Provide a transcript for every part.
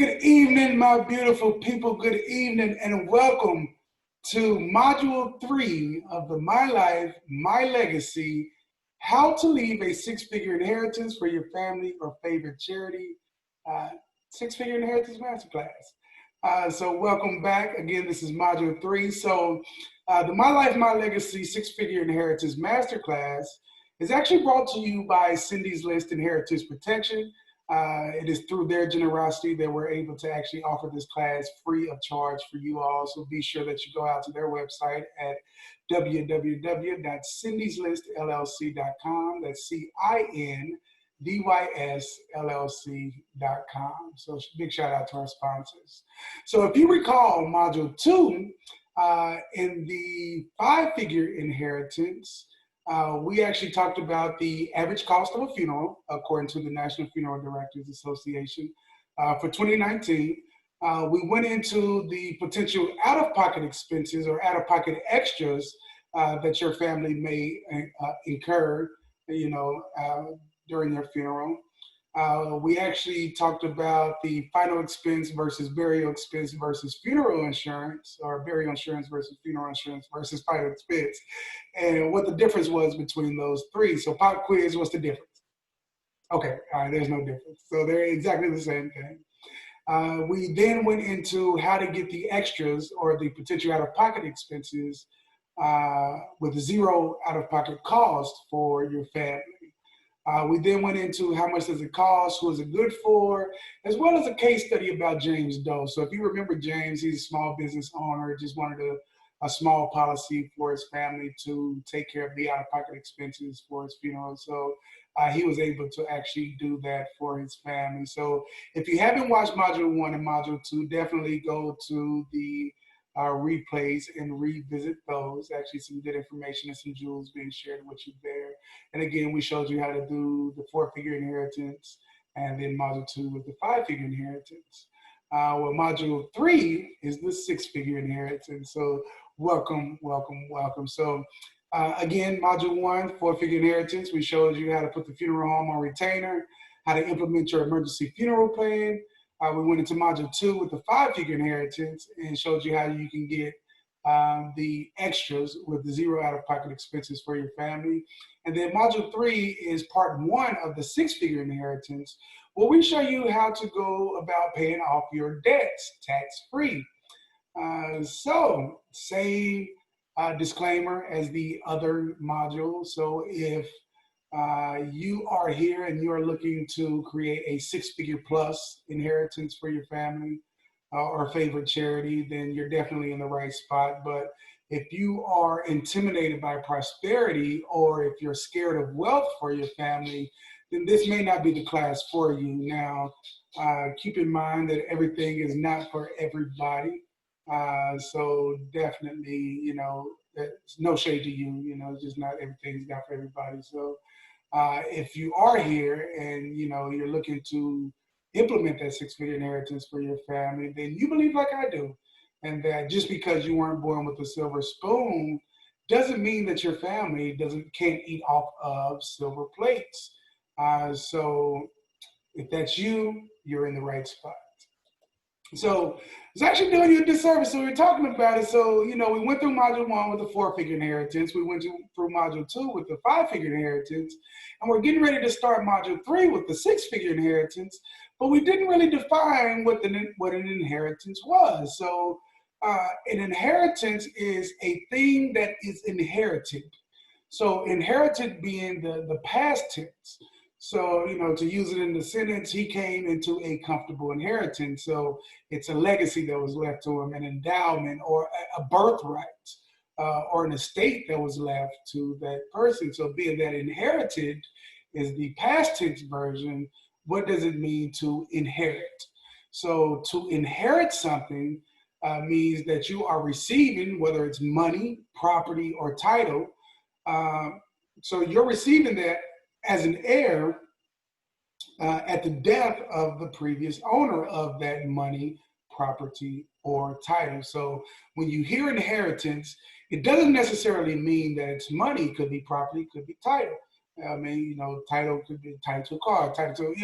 Good evening, my beautiful people. Good evening and welcome to Module 3 of the My Life, My Legacy, How to Leave a Six-Figure Inheritance for Your Family or Favorite Charity, Six-Figure Inheritance Masterclass. So welcome back. Again, this is Module 3. The My Life, My Legacy, Six-Figure Inheritance Masterclass is actually brought to you by Cindy's List Inheritance Protection. It is through their generosity that we're able to actually offer this class free of charge for you all. So be sure that you go out to their website at www.cindysListLLC.com. That's CINDYSLLC.com. So big shout out to our sponsors. So if you recall Module 2, in the five-figure inheritance, we actually talked about the average cost of a funeral, according to the National Funeral Directors Association, for 2019. We went into the potential out-of-pocket expenses or out-of-pocket extras that your family may incur, during their funeral. We actually talked about the final expense versus burial expense versus funeral insurance, or burial insurance versus funeral insurance versus final expense, and what the difference was between those three. So pop quiz, what's the difference? Okay, all right, there's no difference. So they're exactly the same thing. We then went into how to get the extras or the potential out-of-pocket expenses with zero out-of-pocket cost for your family. We then went into how much does it cost, who is it good for, as well as a case study about James Doe. So if you remember James, he's a small business owner, just wanted a small policy for his family to take care of the out-of-pocket expenses for his funeral. So he was able to actually do that for his family. So if you haven't watched Module 1 and Module 2, definitely go to the replays and revisit those. Actually, some good information and some jewels being shared with you there. And again, we showed you how to do the four-figure inheritance, and then Module 2 with the five-figure inheritance. Module 3 is the six-figure inheritance. So welcome, welcome, welcome. So again, Module 1, four-figure inheritance, we showed you how to put the funeral home on retainer, how to implement your emergency funeral plan. We went into Module 2 with the five-figure inheritance and showed you how you can get the extras with the zero out-of-pocket expenses for your family. And then Module 3 is part 1 of the six-figure inheritance, where we show you how to go about paying off your debts tax-free. So same disclaimer as the other modules. So if you are here and you are looking to create a six-figure plus inheritance for your family or favorite charity, then you're definitely in the right spot. But if you are intimidated by prosperity, or if you're scared of wealth for your family, then this may not be the class for you. Now, keep in mind that everything is not for everybody. So definitely, it's no shade to you, just not everything's not for everybody. So if you are here and you're looking to implement that six-figure inheritance for your family, then you believe like I do, and that just because you weren't born with a silver spoon doesn't mean that your family can't eat off of silver plates. So if that's you, you're in the right spot. So it's actually doing you a disservice. So we're talking about it. So, we went through Module 1 with the four-figure inheritance. We went through Module 2 with the five-figure inheritance. And we're getting ready to start Module 3 with the six-figure inheritance. But we didn't really define what an inheritance was. So an inheritance is a thing that is inherited. So inherited being the past tense. So, to use it in the sentence, he came into a comfortable inheritance. So it's a legacy that was left to him, an endowment or a birthright or an estate that was left to that person. So being that inherited is the past tense version, what does it mean to inherit? So to inherit something means that you are receiving, whether it's money, property, or title. So you're receiving that as an heir at the death of the previous owner of that money, property, or title. So when you hear inheritance, it doesn't necessarily mean that it's money. It could be property, could be title. I mean, title could be title to a car, title to,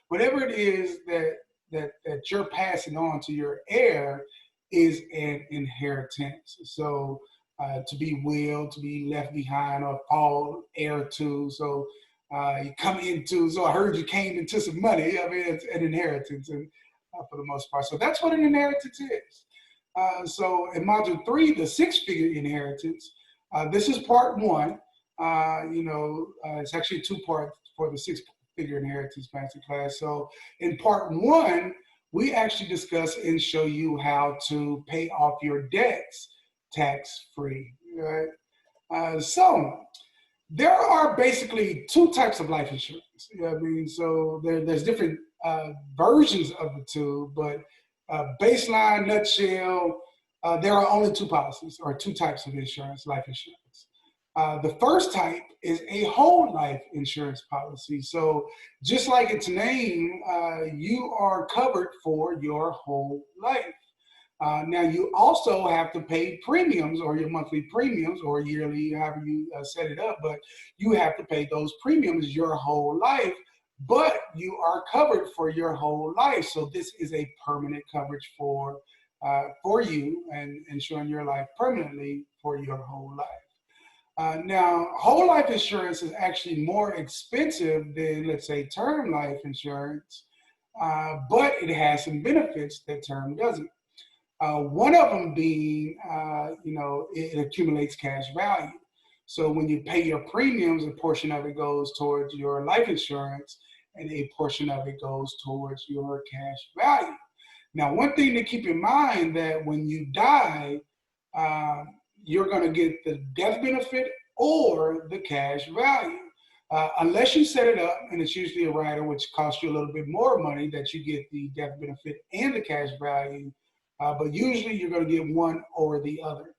whatever it is that that you're passing on to your heir is an inheritance. So to be willed, to be left behind, or fall heir to. So you come into, so I heard you came into some money. I mean, it's an inheritance, and for the most part. So that's what an inheritance is. So in module 3, the 6-figure inheritance, this is part 1. It's actually 2 parts for the 6-figure inheritance masterclass. So in part 1, we actually discuss and show you how to pay off your debts tax-free. Right? So there are basically 2 types of life insurance. You know what I mean? So there's different versions of the 2, but baseline, nutshell, there are only 2 policies or 2 types of insurance, life insurance. The first type is a whole life insurance policy. So just like its name, you are covered for your whole life. Now you also have to pay premiums, or your monthly premiums, or yearly, however you set it up, but you have to pay those premiums your whole life, but you are covered for your whole life. So this is a permanent coverage for you, and ensuring your life permanently for your whole life. Now, whole life insurance is actually more expensive than, let's say, term life insurance, but it has some benefits that term doesn't. One of them being, it accumulates cash value. So when you pay your premiums, a portion of it goes towards your life insurance, and a portion of it goes towards your cash value. Now, one thing to keep in mind, that when you die, you're going to get the death benefit or the cash value. Unless you set it up, and it's usually a rider, which costs you a little bit more money, that you get the death benefit and the cash value. But usually you're going to get one or the other.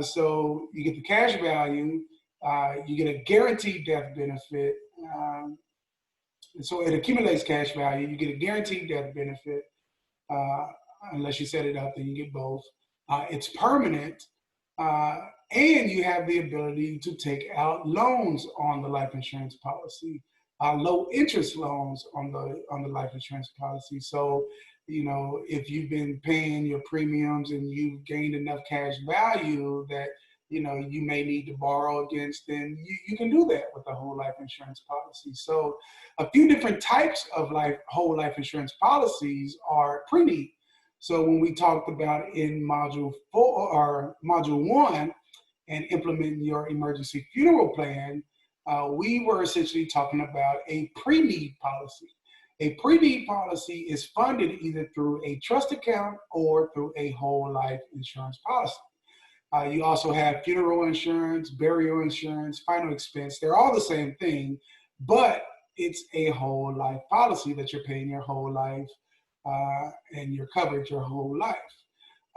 So you get the cash value, you get a guaranteed death benefit. So it accumulates cash value. You get a guaranteed death benefit. Unless you set it up, then you get both. It's permanent, and you have the ability to take out loans on the life insurance policy, low interest loans on the life insurance policy. So, if you've been paying your premiums and you've gained enough cash value that you may need to borrow against, then you can do that with the whole life insurance policy. So a few different types of whole life insurance policies are pre-need. So when we talked about in module 4 or module 1 and implementing your emergency funeral plan, we were essentially talking about a pre-need policy. A pre-need policy is funded either through a trust account or through a whole life insurance policy. You also have funeral insurance, burial insurance, final expense. They're all the same thing, but it's a whole life policy that you're paying your whole life, and you're covered your whole life.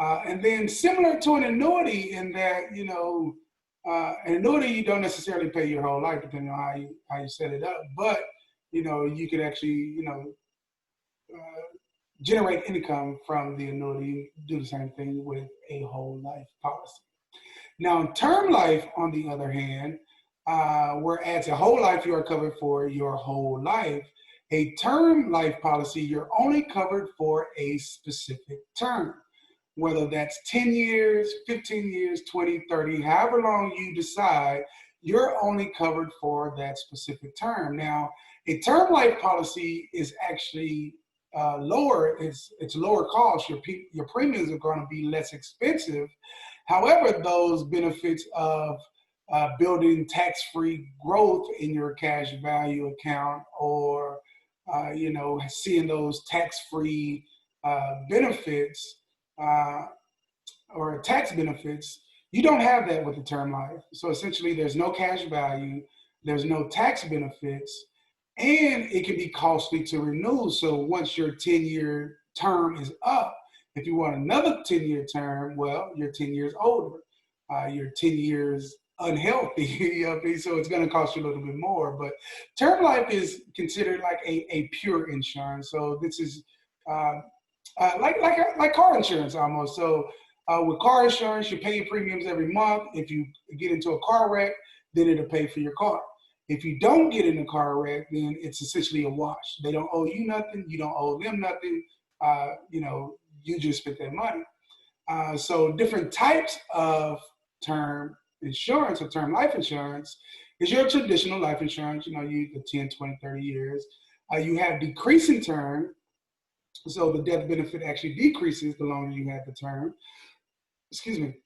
And then similar to an annuity in that, an annuity, you don't necessarily pay your whole life depending on how you set it up, but you could actually, generate income from the annuity, do the same thing with a whole life policy. Now, term life, on the other hand, whereas a whole life you are covered for your whole life, a term life policy, you're only covered for a specific term, whether that's 10 years, 15 years, 20, 30, however long you decide, you're only covered for that specific term. Now, a term life policy is actually lower, it's lower cost. Your premiums are going to be less expensive. However, those benefits of building tax-free growth in your cash value account, or seeing those tax-free benefits or tax benefits, you don't have that with the term life. So essentially, there's no cash value, there's no tax benefits, and it can be costly to renew. So once your 10-year term is up, if you want another 10-year term, well, you're 10 years older. You're 10 years unhealthy, so it's going to cost you a little bit more. But term life is considered like a pure insurance. So this is like car insurance almost. So with car insurance, you pay your premiums every month. If you get into a car wreck, then it'll pay for your car. If you don't get in a car wreck, then it's essentially a wash. They don't owe you nothing. You don't owe them nothing. you just spent that money. So different types of term insurance or term life insurance is your traditional life insurance, the 10, 20, 30 years. You have decreasing term, so the death benefit actually decreases the longer you have the term. Excuse me.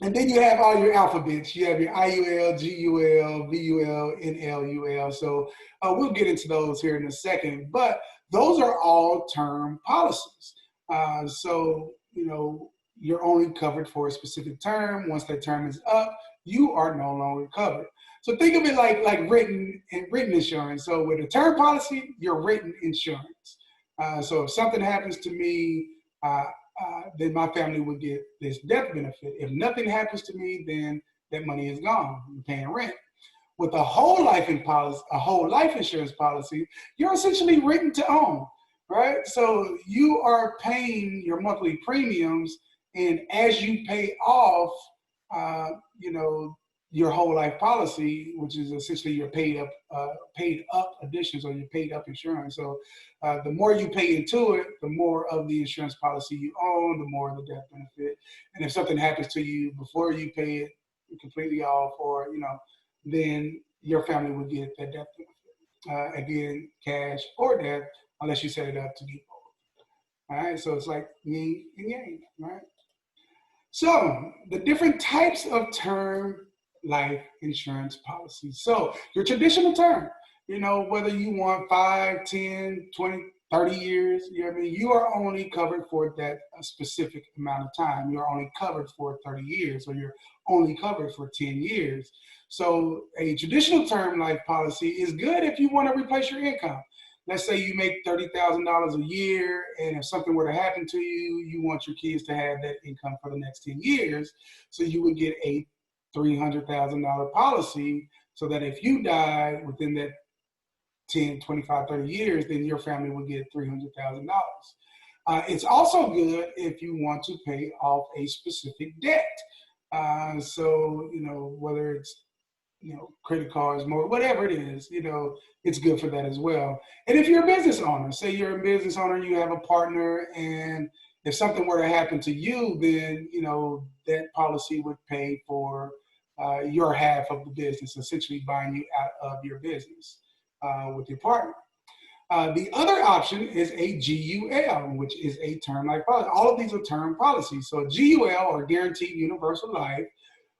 And then you have all your alphabets. You have your IUL, GUL, VUL, NLUL. So we'll get into those here in a second. But those are all term policies. You're only covered for a specific term. Once that term is up, you are no longer covered. So think of it like written insurance. So with a term policy, you're written insurance. So if something happens to me, then my family would get this death benefit. If nothing happens to me, then that money is gone. I'm paying rent. With a whole life insurance policy, you're essentially written to own, right? So you are paying your monthly premiums, and as you pay off, your whole life policy, which is essentially your paid up additions or your paid up insurance. So the more you pay into it, the more of the insurance policy you own, the more of the death benefit. And if something happens to you before you pay it completely off, or then your family would get that death benefit. Again, cash or death, unless you set it up to be both. All right, so it's like yin and yang, right? So the different types of term life insurance policies. So your traditional term, whether you want 5, 10, 20, 30 years, you are only covered for that specific amount of time. You're only covered for 30 years, or you're only covered for 10 years. So a traditional term life policy is good if you want to replace your income. Let's say you make $30,000 a year, and if something were to happen to you, you want your kids to have that income for the next 10 years. So you would get a $300,000 policy, so that if you die within that 10, 25, 30 years, then your family will get $300,000. It's also good if you want to pay off a specific debt. Whether it's credit cards, more, whatever it is, it's good for that as well. And if you're a business owner, say you're a business owner, you have a partner, and if something were to happen to you, then, that policy would pay for your half of the business, essentially buying you out of your business with your partner. The other option is a GUL, which is a term life policy. All of these are term policies. So a GUL, or Guaranteed Universal Life,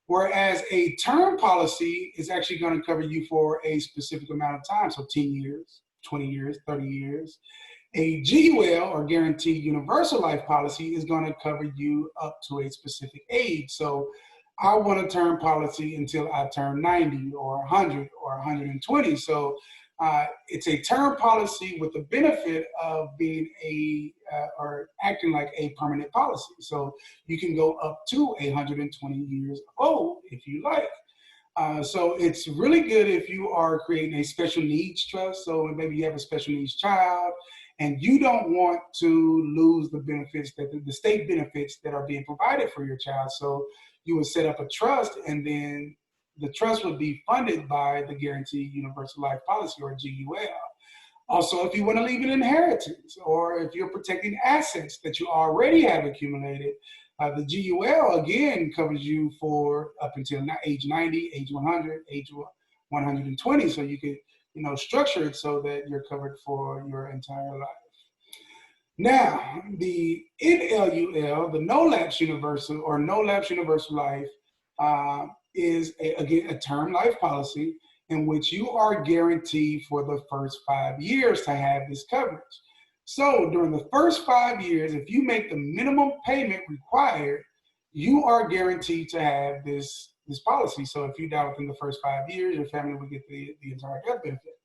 whereas a term policy is actually going to cover you for a specific amount of time, so 10 years, 20 years, 30 years. A GUL, or Guaranteed Universal Life policy, is going to cover you up to a specific age. So I want a term policy until I turn 90 or 100 or 120. So it's a term policy with the benefit of being or acting like a permanent policy. So you can go up to 120 years old if you like. So it's really good if you are creating a special needs trust. So maybe you have a special needs child, and you don't want to lose the benefits, the state benefits that are being provided for your child. So you would set up a trust, and then the trust would be funded by the Guaranteed Universal Life Policy, or GUL. Also, if you want to leave an inheritance, or if you're protecting assets that you already have accumulated, the GUL again covers you for up until age 90, age 100, age 120. So you could, structure it so that you're covered for your entire life. Now, the NLUL, the No Lapse Universal or No Lapse Universal Life, is again a term life policy in which you are guaranteed for the first 5 years to have this coverage. So during the first 5 years, if you make the minimum payment required, you are guaranteed to have this policy. So if you die within the first 5 years, your family will get the entire death benefit.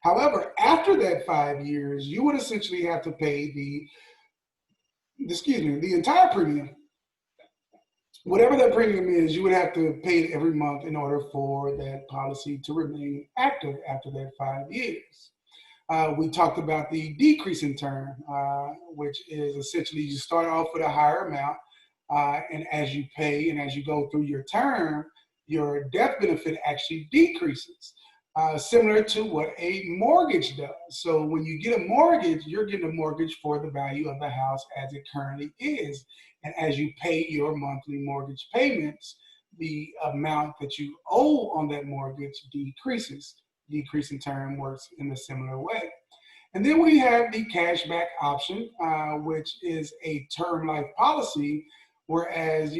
However, after that 5 years, you would essentially have to pay the entire premium. Whatever that premium is, you would have to pay it every month in order for that policy to remain active after that 5 years. We talked about the decreasing term, which is essentially you start off with a higher amount, and as you pay and as you go through your term, your death benefit actually decreases. similar to what a mortgage does. So when you get a mortgage, you're getting a mortgage for the value of the house as it currently is. And as you pay your monthly mortgage payments, the amount that you owe on that mortgage decreases. Decreasing term works in a similar way. And then we have the cashback option, which is a term life policy, whereas,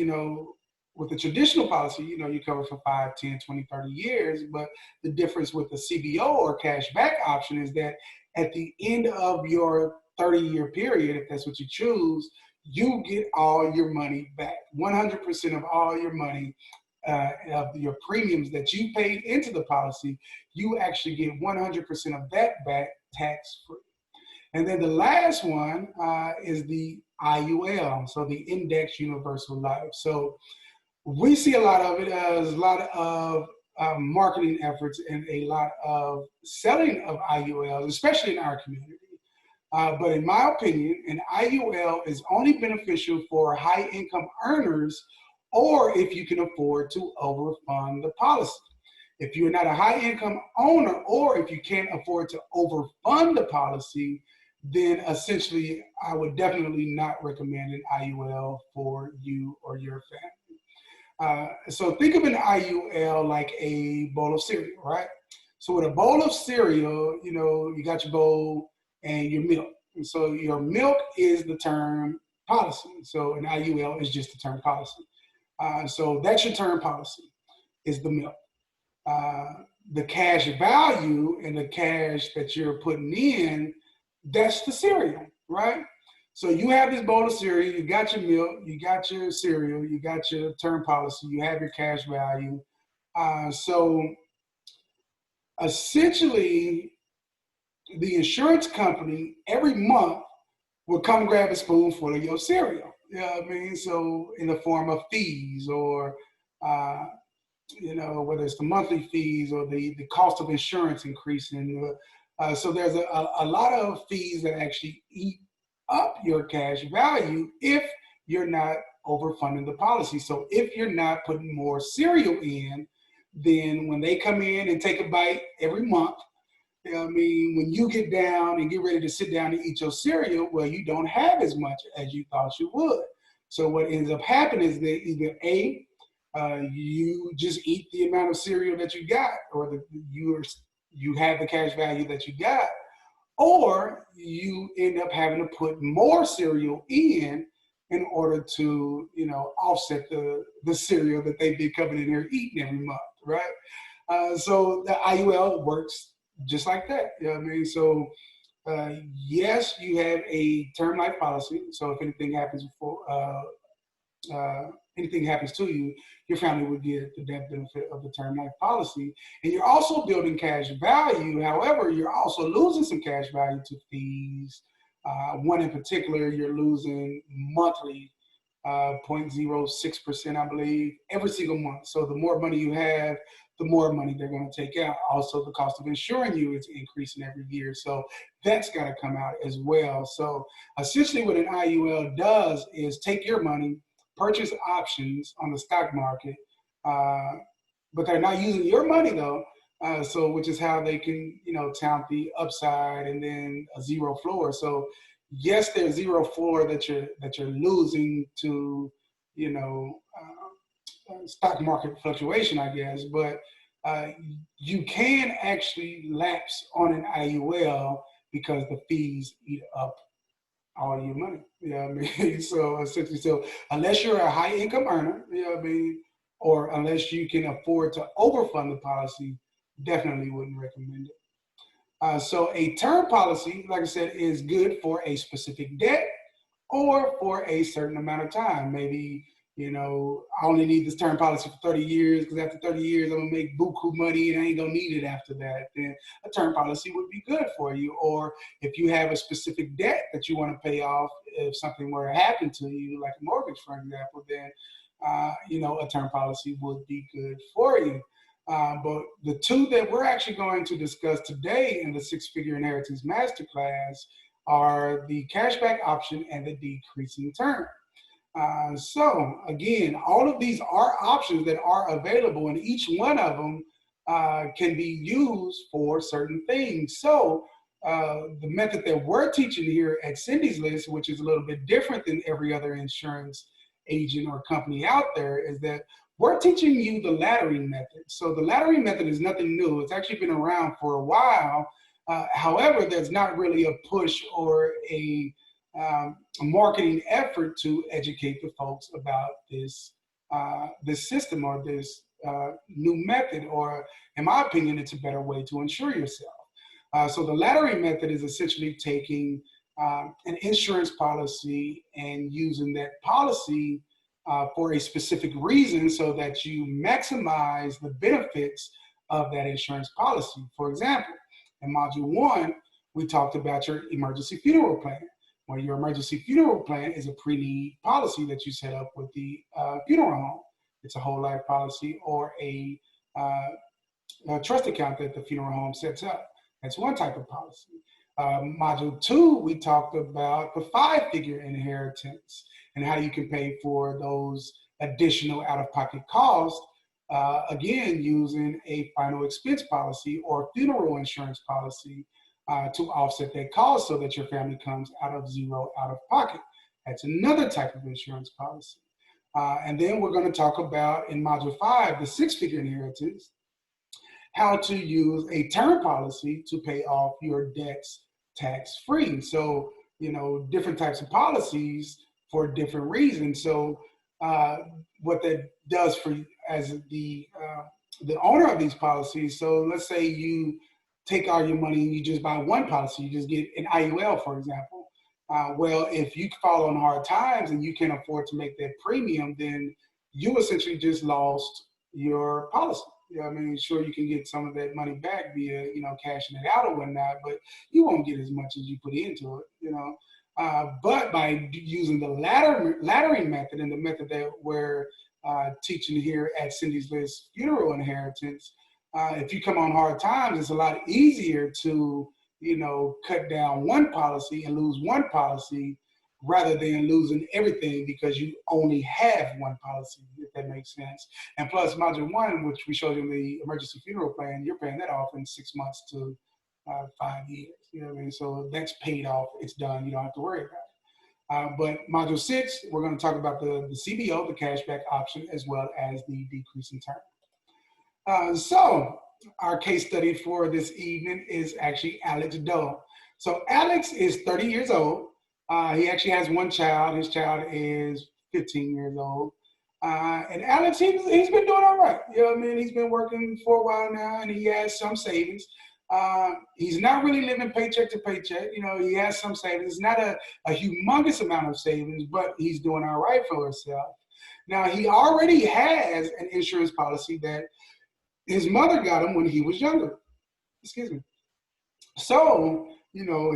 with the traditional policy, you cover for 5, 10, 20, 30 years. But the difference with the CBO or cashback option is that at the end of your 30-year period, if that's what you choose, you get all your money back. 100% of all your money, of your premiums that you paid into the policy, you actually get 100% of that back tax-free. And then the last one is the IUL, so the Index Universal Life. So we see a lot of it as a lot of marketing efforts and a lot of selling of IULs, especially in our community. But in my opinion, an IUL is only beneficial for high income earners or if you can afford to overfund the policy. If you're not a high income owner or if you can't afford to overfund the policy, then essentially I would definitely not recommend an IUL for you or your family. So think of an IUL like a bowl of cereal, right? So with a bowl of cereal, you got your bowl and your milk. And so your milk is the term policy. So an IUL is just the term policy. So that's your term policy, is the milk. The cash value and the cash that you're putting in, that's the cereal, right? So you have this bowl of cereal, you got your milk, you got your cereal, you got your term policy, you have your cash value. So essentially, the insurance company every month will come grab a spoonful of your cereal. You know what I mean? So in the form of fees or, whether it's the monthly fees or the cost of insurance increasing. So there's a lot of fees that actually eat up your cash value if you're not overfunding the policy. So if you're not putting more cereal in, then when they come in and take a bite every month, when you get down and get ready to sit down and eat your cereal, well, you don't have as much as you thought you would. So what ends up happening is that either A, you just eat the amount of cereal that you got, or you have the cash value that you got, or you end up having to put more cereal in order to, offset the cereal that they've been coming in here eating every month, right? So the IUL works just like that. You know what I mean? So yes, you have a term life policy. So if anything happens anything happens to you, your family would get the death benefit of the term life policy. And you're also building cash value. However, you're also losing some cash value to fees. One in particular, you're losing monthly 0.06%, I believe, every single month. So the more money you have, the more money they're going to take out. Also, the cost of insuring you is increasing every year. So that's got to come out as well. So essentially what an IUL does is take your money, purchase options on the stock market, but they're not using your money though. So which is how they can, count the upside and then a zero floor. So yes, there's zero floor that you're losing to, stock market fluctuation, I guess, but you can actually lapse on an IUL because the fees eat up all your money. You know what I mean? So essentially, unless you're a high income earner, you know what I mean, or unless you can afford to overfund the policy, definitely wouldn't recommend it. So a term policy, like I said, is good for a specific debt or for a certain amount of time. Maybe, I only need this term policy for 30 years because after 30 years, I'm going to make buku money and I ain't going to need it after that. Then a term policy would be good for you. Or if you have a specific debt that you want to pay off, if something were to happen to you, like a mortgage, for example, then, a term policy would be good for you. But the two that we're actually going to discuss today in the Six-Figure Inheritance Masterclass are the cashback option and the decreasing term. So again, all of these are options that are available, and each one of them can be used for certain things. So the method that we're teaching here at Cindy's List, which is a little bit different than every other insurance agent or company out there, is that we're teaching you the laddering method. So the laddering method is nothing new. It's actually been around for a while. However, there's not really a push or a marketing effort to educate the folks about this system or this new method, or in my opinion, it's a better way to insure yourself. So the laddering method is essentially taking an insurance policy and using that policy for a specific reason so that you maximize the benefits of that insurance policy. For example, in Module 1, we talked about your emergency funeral plan. Well, your emergency funeral plan is a pre-need policy that you set up with the funeral home. It's a whole life policy or a trust account that the funeral home sets up. That's one type of policy. Module 2, we talked about the 5-figure inheritance and how you can pay for those additional out-of-pocket costs, again, using a final expense policy or funeral insurance policy to offset that cost so that your family comes out of zero out of pocket. That's another type of insurance policy. And then we're going to talk about in Module 5, the 6-figure inheritance, how to use a term policy to pay off your debts tax-free. So, different types of policies for different reasons. So what that does for you as the owner of these policies, so let's say you take all your money and you just buy one policy, you just get an IUL, for example. Well, if you fall on hard times and you can't afford to make that premium, then you essentially just lost your policy. I mean, sure, you can get some of that money back via, cashing it out or whatnot, but you won't get as much as you put into it, But by using the laddering method and the method that we're teaching here at Cindy's List Funeral Inheritance, if you come on hard times, it's a lot easier to, cut down one policy and lose one policy rather than losing everything because you only have one policy, if that makes sense. And plus, Module 1, which we showed you in the emergency funeral plan, you're paying that off in 6 months to 5 years. You know what I mean? So that's paid off. It's done. You don't have to worry about it. But Module 6, we're going to talk about the CBO, the cashback option, as well as the decrease in term. So our case study for this evening is actually Alex Doe. So Alex is 30 years old. He actually has one child. His child is 15 years old. And Alex, he's been doing all right. He's been working for a while now, and he has some savings. He's not really living paycheck to paycheck. He has some savings. It's not a humongous amount of savings, but he's doing all right for himself. Now, he already has an insurance policy that his mother got him when he was younger. Excuse me. So,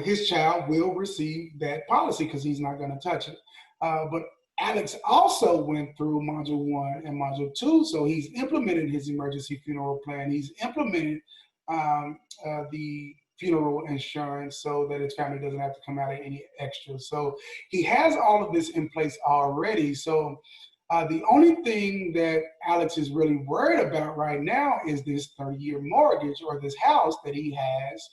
his child will receive that policy because he's not going to touch it. But Alex also went through Module 1 and Module 2, so he's implemented his emergency funeral plan. He's implemented the funeral insurance so that his family doesn't have to come out of any extra. So he has all of this in place already. So the only thing that Alex is really worried about right now is this 30-year mortgage or this house that he has.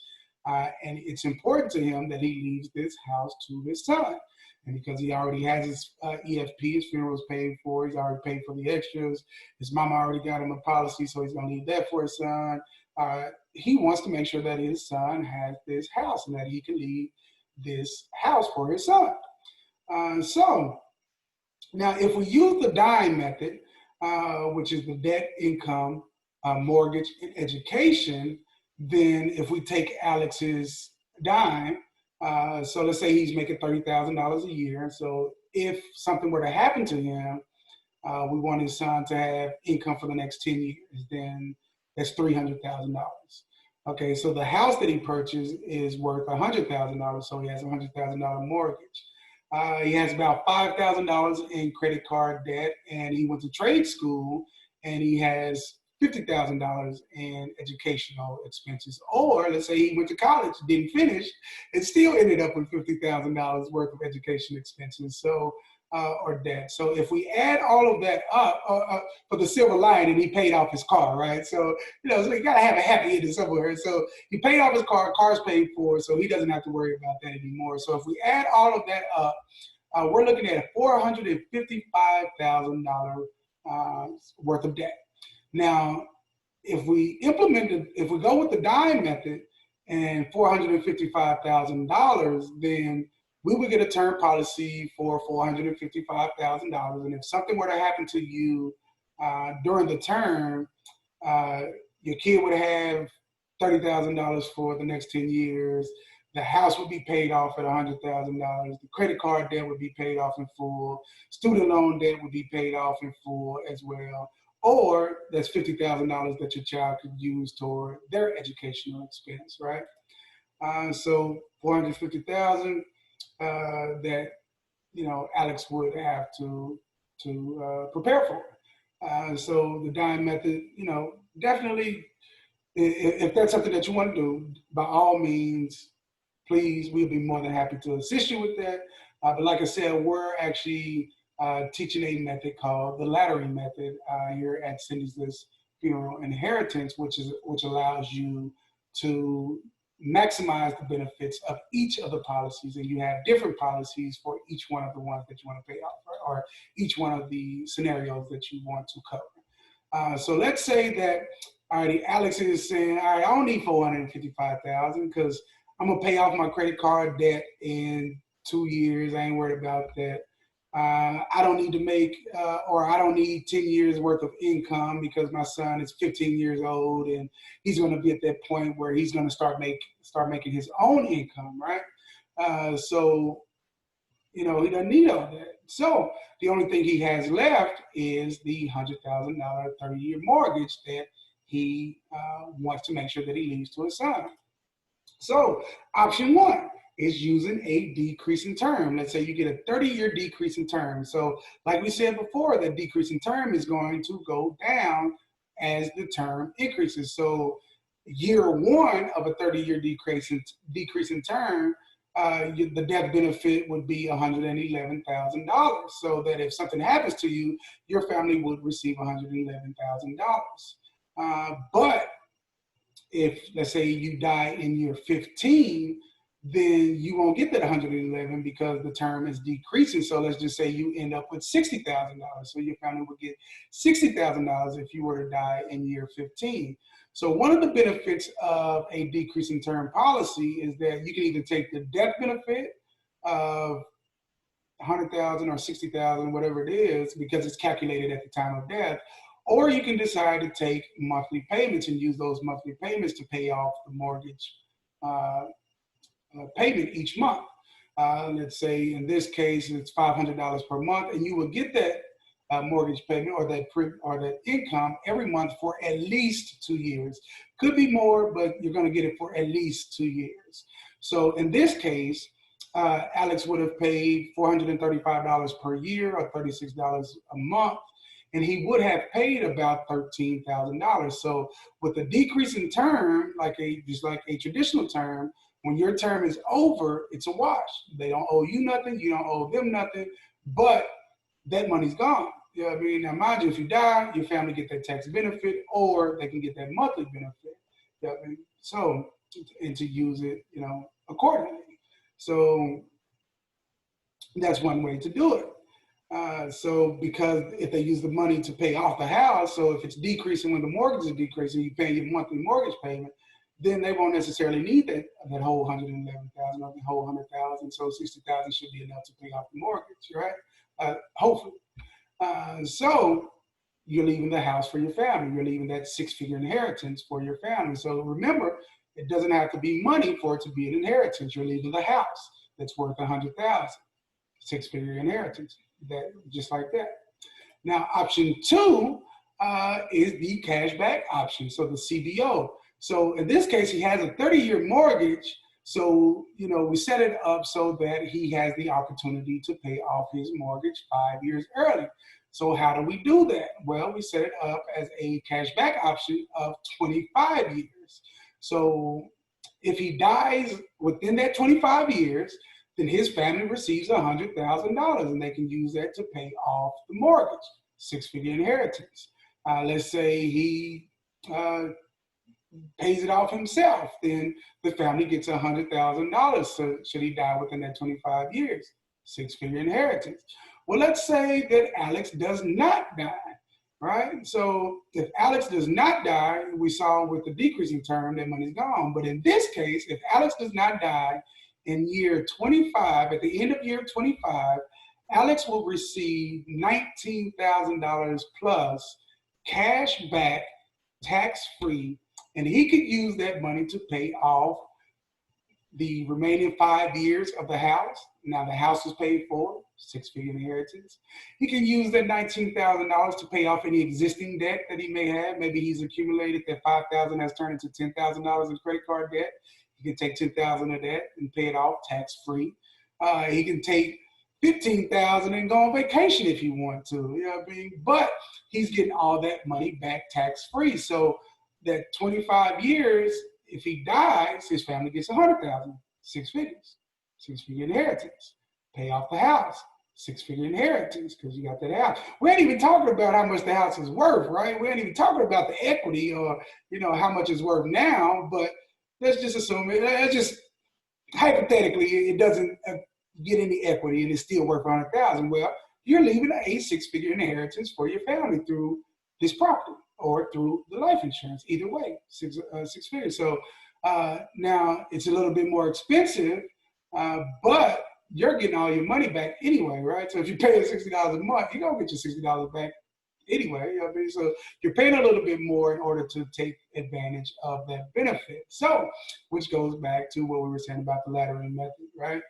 And it's important to him that he leaves this house to his son. And because he already has his EFP, his funeral is paid for, he's already paid for the extras. His mama already got him a policy, so he's going to leave that for his son. He wants to make sure that his son has this house and that he can leave this house for his son. So now if we use the DIME method, which is the debt, income, mortgage, and education, then if we take Alex's DIME, so let's say he's making $30,000 a year. So if something were to happen to him, we want his son to have income for the next 10 years, then that's $300,000. Okay, so the house that he purchased is worth $100,000, so he has a $100,000 mortgage. He has about $5,000 in credit card debt, and he went to trade school, and he has $50,000 in educational expenses. Or let's say he went to college, didn't finish, and still ended up with $50,000 worth of education expenses. So or debt. So if we add all of that up for the silver lining, he paid off his car, right? So, so you gotta have a happy ending somewhere. So he paid off his car, car's paid for, so he doesn't have to worry about that anymore. So if we add all of that up, we're looking at $455,000 worth of debt. Now, if we go with the dime method and $455,000, then we would get a term policy for $455,000. And if something were to happen to you during the term, your kid would have $30,000 for the next 10 years. The house would be paid off at $100,000. The credit card debt would be paid off in full. Student loan debt would be paid off in full as well. Or that's $50,000 that your child could use toward their educational expense, right? So $450,000 that Alex would have to prepare for. So the dime method, definitely, if that's something that you want to do, by all means, please, we'll be more than happy to assist you with that. But like I said, we're actually teaching a method called the laddering method here at Cindy's List Funeral Inheritance, which allows you to maximize the benefits of each of the policies, and you have different policies for each one of the ones that you want to pay off, or each one of the scenarios that you want to cover. So let's say that alrighty, Alex is saying, all right, I don't need $455,000 because I'm gonna pay off my credit card debt in 2 years. I ain't worried about that. I don't need to make, or I don't need 10 years worth of income because my son is 15 years old and he's going to be at that point where he's going to start making his own income, right? So, he doesn't need all that. So the only thing he has left is the $100,000 30-year mortgage that he wants to make sure that he leaves to his son. So option one is using a decreasing term. Let's say you get a 30-year decreasing term. So like we said before, that decreasing term is going to go down as the term increases. So year one of a 30-year decreasing term, the death benefit would be $111,000. So that if something happens to you, your family would receive $111,000. But if, let's say, you die in year 15, then you won't get that 111 because the term is decreasing. So let's just say you end up with $60,000. So your family would get $60,000 if you were to die in year 15. So one of the benefits of a decreasing term policy is that you can either take the death benefit of 100,000 or 60,000, whatever it is, because it's calculated at the time of death, or you can decide to take monthly payments and use those monthly payments to pay off the mortgage payment each month. Let's say in this case it's $500 per month, and you will get that mortgage payment or that income every month for at least 2 years. Could be more, but you're going to get it for at least 2 years. So in this case, Alex would have paid $435 per year or $36 a month, and he would have paid about $13,000. So with a decreasing term, just like a traditional term, when your term is over, it's a wash. They don't owe you nothing, you don't owe them nothing, but that money's gone. You know what I mean? Now, mind you, if you die, your family get that tax benefit, or they can get that monthly benefit. You know what I mean? So, and to use it, accordingly. So that's one way to do it. So because if they use the money to pay off the house, so if it's decreasing when the mortgage is decreasing, you pay your monthly mortgage payment, then they won't necessarily need that whole 111,000 or the whole 100,000. So 60,000 should be enough to pay off the mortgage, right? Hopefully. So you're leaving the house for your family. You're leaving that six-figure inheritance for your family. So remember, it doesn't have to be money for it to be an inheritance. You're leaving the house that's worth 100,000, six-figure inheritance. That just like that. Now, option two is the cashback option, so the CBO. So in this case, he has a 30-year mortgage. So, we set it up so that he has the opportunity to pay off his mortgage 5 years early. So how do we do that? Well, we set it up as a cashback option of 25 years. So if he dies within that 25 years, then his family receives $100,000 and they can use that to pay off the mortgage, six-figure inheritance. Let's say he pays it off himself, then the family gets $100,000. So should he die within that 25 years, six-figure inheritance. Well, let's say that Alex does not die, right? So if Alex does not die, we saw with the decreasing term that money's gone. But in this case, if Alex does not die in year 25, at the end of year 25, Alex will receive $19,000 plus cash back, tax-free, and he could use that money to pay off the remaining 5 years of the house. Now the house is paid for, six-figure inheritance. He can use that $19,000 to pay off any existing debt that he may have. Maybe he's accumulated that $5,000 has turned into $10,000 in credit card debt. He can take $10,000 of that and pay it off tax-free. He can take $15,000 and go on vacation if you want to, you know what I mean? But he's getting all that money back tax-free. So that 25 years, if he dies, his family gets $100,000, six figures, six-figure inheritance. Pay off the house, six-figure inheritance, because you got that house. We ain't even talking about how much the house is worth, right? We ain't even talking about the equity or, you know, how much it's worth now, but let's just assume it, just hypothetically, it doesn't get any equity and it's still worth $100,000. Well, you're leaving a six-figure inheritance for your family through this property or through the life insurance. Either way, six figures. So now it's a little bit more expensive, but you're getting all your money back anyway, right? So if you pay $60 a month, you're gonna get your $60 back anyway. You know what I mean? So you're paying a little bit more in order to take advantage of that benefit. So, which goes back to what we were saying about the laddering method, right?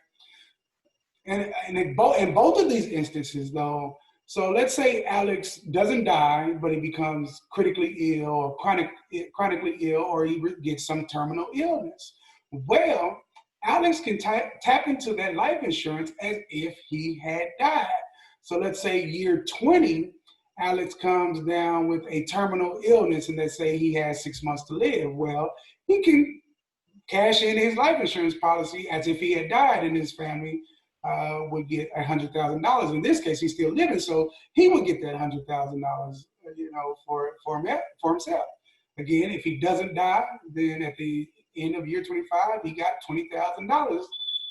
And in both of these instances, though, so let's say Alex doesn't die, but he becomes critically ill or chronically ill, or he gets some terminal illness. Well, Alex can tap into that life insurance as if he had died. So let's say year 20, Alex comes down with a terminal illness, and let's say he has 6 months to live. Well, he can cash in his life insurance policy as if he had died, and his family would get $100,000. In this case, he's still living, so he would get that $100,000, you know, for himself. Again, if he doesn't die, then at the end of year 25, he got $20,000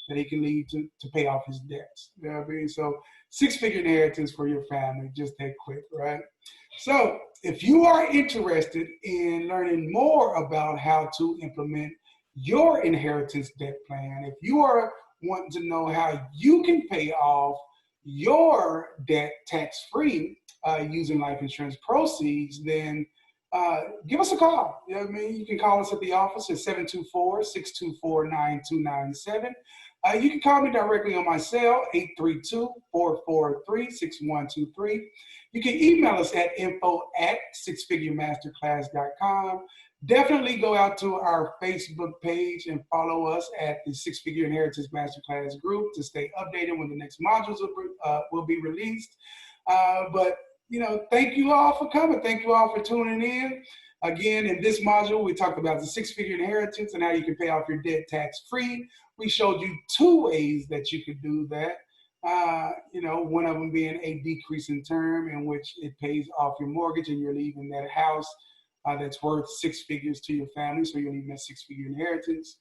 that he can leave to pay off his debts. You know what I mean? So six-figure inheritance for your family, just that quick, right? So if you are interested in learning more about how to implement your inheritance debt plan, if you are wanting to know how you can pay off your debt tax-free using life insurance proceeds, then give us a call. You know what I mean? You can call us at the office at 724-624-9297. You can call me directly on my cell, 832-443-6123. You can email us at info@sixfiguremasterclass.com. Definitely go out to our Facebook page and follow us at the Six Figure Inheritance Masterclass group to stay updated when the next modules will be released. But, you know, thank you all for coming. Thank you all for tuning in. Again, in this module, we talked about the six-figure inheritance and how you can pay off your debt tax-free. We showed you 2 ways that you could do that. You know, one of them being a decrease in term in which it pays off your mortgage and you're leaving that house that's worth 6 figures to your family, so you're leaving that six-figure inheritance.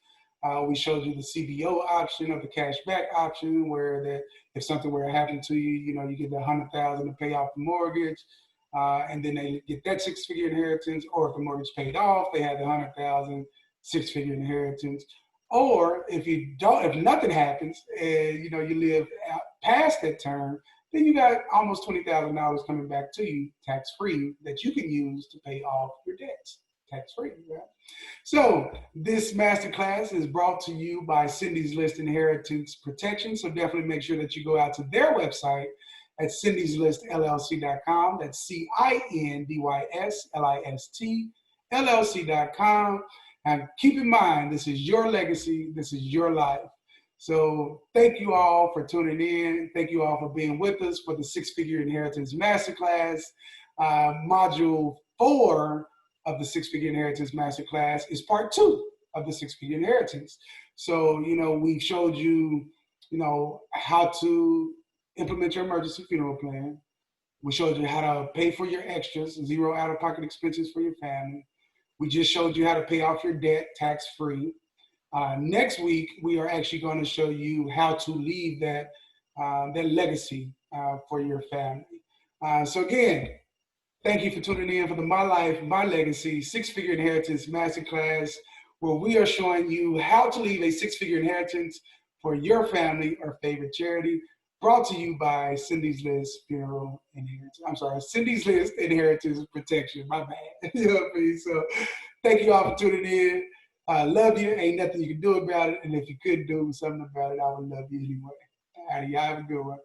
We showed you the CBO option or the cashback option, where that if something were to happen to you, you know, you get the $100,000 to pay off the mortgage, and then they get that six-figure inheritance. Or if the mortgage paid off, they have the $100,000 six-figure inheritance. Or if nothing happens, and you know you live out past that term, then you got almost $20,000 coming back to you tax-free that you can use to pay off your debts tax-free. Right? So this masterclass is brought to you by Cindy's List Inheritance Protection. So definitely make sure that you go out to their website at cindysListLLC.com. That's CINDYSLIST And keep in mind, this is your legacy. This is your life. So thank you all for tuning in. Thank you all for being with us for the Six Figure Inheritance Masterclass. Module 4 of the Six Figure Inheritance Masterclass is part 2 of the Six Figure Inheritance. So, you know, we showed you how to implement your emergency funeral plan. We showed you how to pay for your extras, zero out-of-pocket expenses for your family. We just showed you how to pay off your debt tax-free. Next week, we are actually going to show you how to leave that legacy for your family. So again, thank you for tuning in for the My Life, My Legacy Six-Figure Inheritance Masterclass, where we are showing you how to leave a six-figure inheritance for your family or favorite charity. Brought to you by Cindy's List Funeral Inheritance. I'm sorry, Cindy's List Inheritance Protection. My bad. You know what I mean? So thank you all for tuning in. I love you. Ain't nothing you can do about it. And if you could do something about it, I would love you anyway. All right, y'all have a good one.